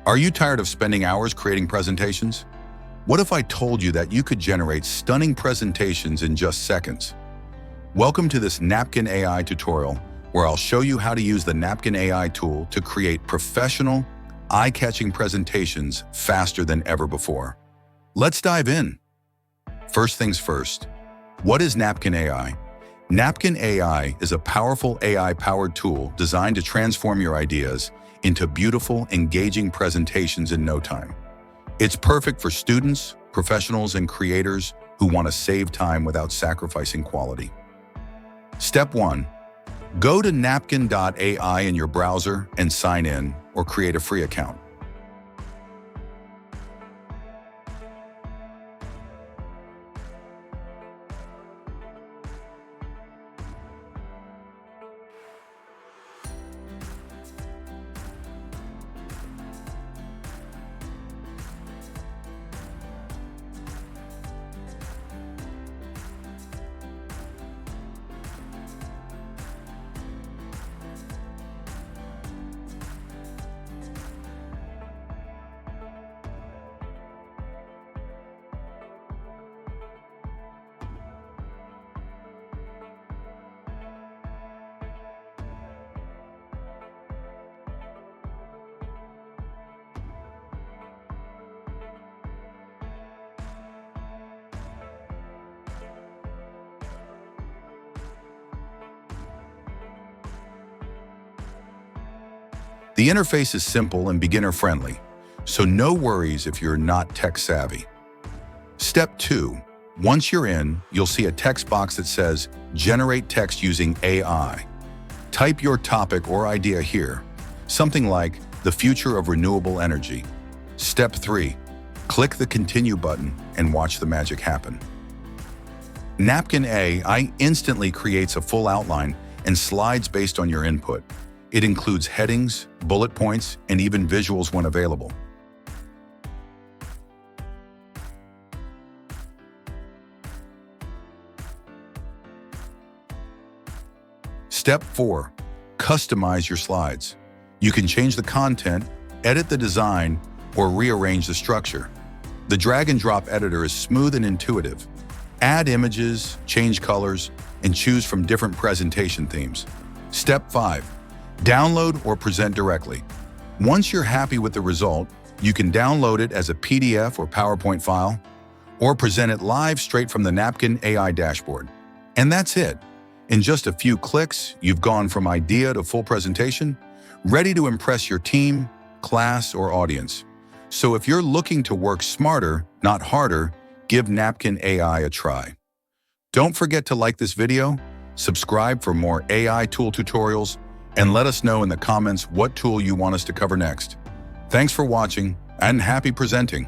Are you tired of spending hours creating presentations? What if I told you that you could generate stunning presentations in just seconds? Welcome to this Napkin AI tutorial, where I'll show you how to use the Napkin AI tool to create professional, eye-catching presentations faster than ever before. Let's dive in. First things first, what is Napkin AI? Napkin AI is a powerful AI-powered tool designed to transform your ideas into beautiful, engaging presentations in no time. It's perfect for students, professionals, and creators who want to save time without sacrificing quality. Step 1. Go to napkin.ai in your browser and sign in or create a free account. The interface is simple and beginner-friendly, so no worries if you're not tech-savvy. Step 2. Once you're in, you'll see a text box that says, Generate text using AI. Type your topic or idea here, something like the future of renewable energy. Step 3. Click the Continue button and watch the magic happen. Napkin AI instantly creates a full outline and slides based on your input. It includes headings, bullet points, and even visuals when available. Step 4. Customize your slides. You can change the content, edit the design, or rearrange the structure. The drag and drop editor is smooth and intuitive. Add images, change colors, and choose from different presentation themes. Step 5. Download or present directly. Once you're happy with the result, you can download it as a PDF or PowerPoint file, or present it live straight from the Napkin AI dashboard. And that's it. In just a few clicks, you've gone from idea to full presentation, ready to impress your team, class, or audience. So if you're looking to work smarter, not harder, give Napkin AI a try. Don't forget to like this video, subscribe for more AI tool tutorials, and let us know in the comments what tool you want us to cover next. Thanks for watching, and happy presenting!